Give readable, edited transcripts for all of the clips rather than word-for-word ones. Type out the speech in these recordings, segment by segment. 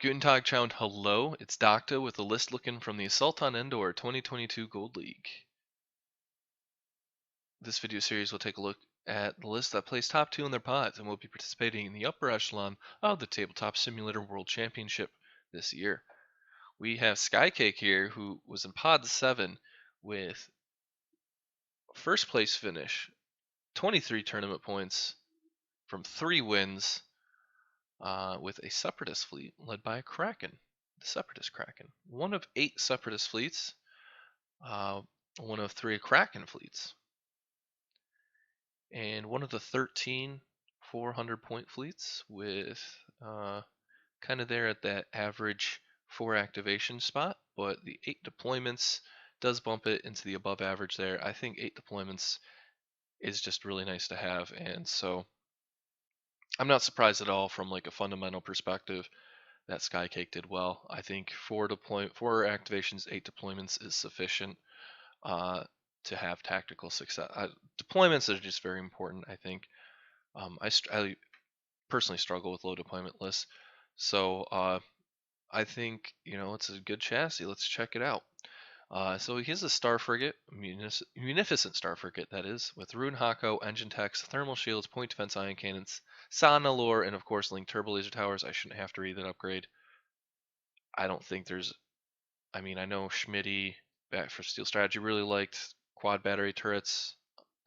Guten Tag, Chound. Hello, it's Docta with a list looking from the Assault on Endor 2022 Gold League. This video series will take a look at the list that plays top 2 in their pods and will be participating in the upper echelon of the Tabletop Simulator World Championship this year. We have Skycake here, who was in pod 7 with first place finish, 23 tournament points from 3 wins, with a Separatist fleet led by a Kraken, the Separatist Kraken. One of 8 Separatist fleets, one of 3 Kraken fleets, and one of the 13 400-point fleets with kind of there at that average 4 activation spot, but the 8 deployments does bump it into the above average there. I think 8 deployments is just really nice to have, and so I'm not surprised at all from like a fundamental perspective that Skycake did well. I think 4 activations, 8 deployments is sufficient to have tactical success. Deployments are just very important, I think. I personally struggle with low deployment lists, so I think it's a good chassis. Let's check it out. So here's a Star Frigate, Munificent Star Frigate, that is, with Rune Haako, engine techs, thermal shields, point defense ion cannons, Nalaor, and of course linked Turbolaser towers. I shouldn't have to read that upgrade. I don't think there's. I mean, I know Schmitty back for Steel Strategy really liked quad battery turrets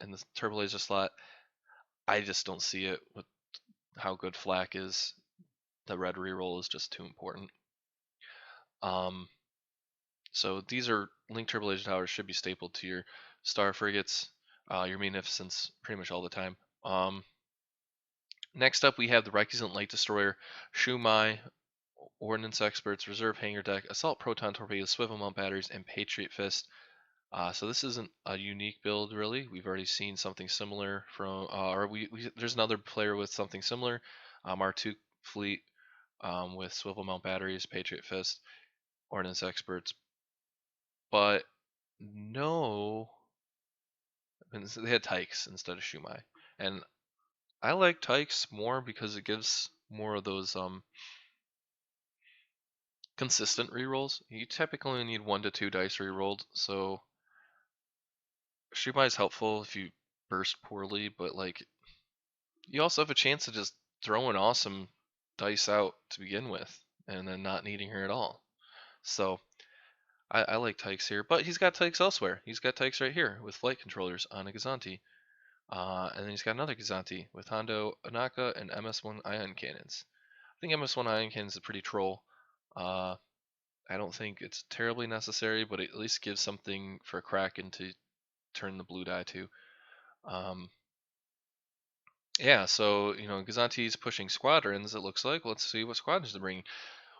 in the Turbolaser slot. I just don't see it with how good Flak is. The red reroll is just too important. So these are linked Turbolaser towers should be stapled to your Star Frigates, your Munificents pretty much all the time. Next up, we have the Recusant Light Destroyer, Shu Mai, Ordnance Experts, Reserve Hangar Deck, Assault Proton Torpedoes, Swivel-Mount Batteries, and Patriot Fist. So this isn't a unique build, really. We've already seen something similar from, there's another player with something similar, R2 fleet with Swivel-Mount Batteries, Patriot Fist, Ordnance Experts. But no, they had Tykes instead of Shu Mai, and I like Tykes more because it gives more of those consistent rerolls. You typically only need 1 to 2 dice rerolled, so Shu Mai is helpful if you burst poorly, but like you also have a chance of just throwing awesome dice out to begin with, and then not needing her at all. So I like Tykes here, but he's got Tykes elsewhere. He's got Tykes right here with flight controllers on a Gozanti. And then he's got another Gozanti with Hondo Ohnaka and MS-1 ion cannons. I think MS-1 ion cannons is pretty troll. I don't think it's terribly necessary, but it at least gives something for Kraken to turn the blue die to. Yeah, so Gozanti's pushing Squadrons. It looks like. Let's see what Squadrons they're bringing.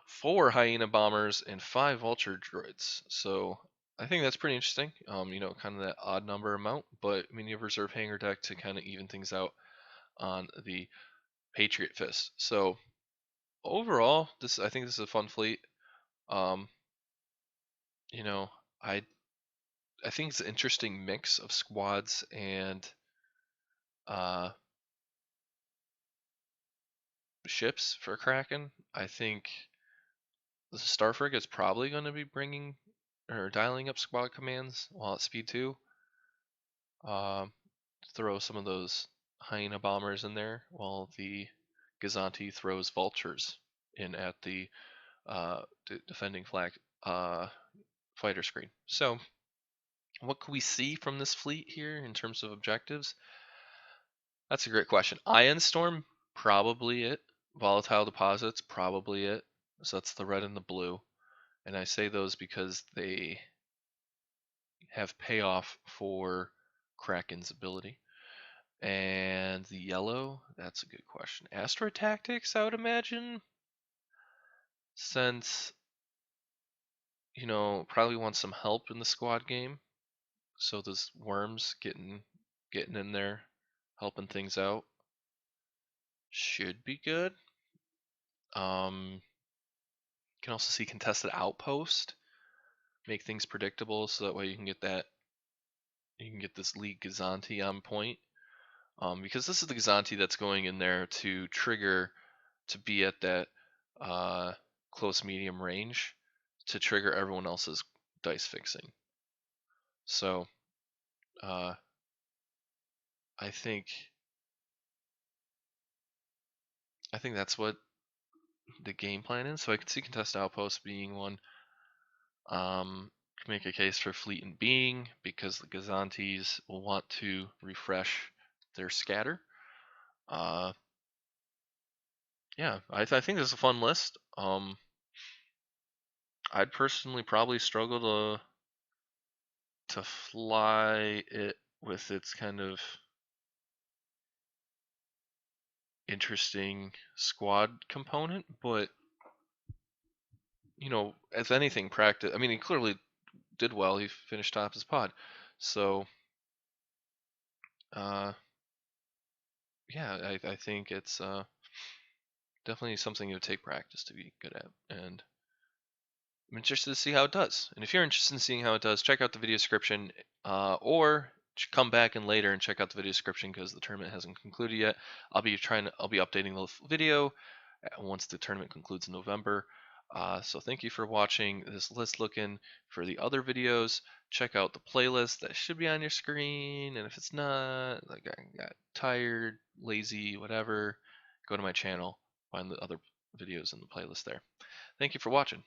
4 Hyena bombers and 5 Vulture droids. So I think that's pretty interesting. Kind of that odd number amount, but I mean you have reserve hangar deck to kind of even things out on the Patriot Fist. So overall, I think this is a fun fleet. I think it's an interesting mix of squads and ships for Kraken. I think the Star Frigate's probably going to be bringing or dialing up squad commands while at speed 2. Throw some of those Hyena bombers in there while the Gozanti throws Vultures in at the defending flag fighter screen. So what can we see from this fleet here in terms of objectives? That's a great question. Ion Storm, probably it. Volatile Deposits, probably it. So that's the red and the blue. And I say those because they have payoff for Kraken's ability. And the yellow, that's a good question. Asteroid Tactics, I would imagine. Since, probably want some help in the squad game. So those worms getting in there, helping things out. Should be good. You can also see Contested Outpost. Make things predictable so that way you can get this league Gozanti on point. Because this is the Gozanti that's going in there to trigger to be at that close medium range to trigger everyone else's dice fixing. So I think that's what the game plan is. So I can see contested outpost being one. Can make a case for fleet and being because the Gozantis will want to refresh their scatter. Yeah, I think this is a fun list. I'd personally probably struggle to fly it with its kind of interesting squad component, but you know, as anything, practice. I mean, he clearly did well. He finished top his pod, so yeah, I think it's definitely something you would take practice to be good at, and I'm interested to see how it does. And if you're interested in seeing how it does, check out the video description, or come back in later and check out the video description because the tournament hasn't concluded yet. I'll be updating the video once the tournament concludes in November. So thank you for watching this list. Looking for the other videos, check out the playlist that should be on your screen. And if it's not, like I got tired, lazy, whatever, go to my channel, find the other videos in the playlist there. Thank you for watching.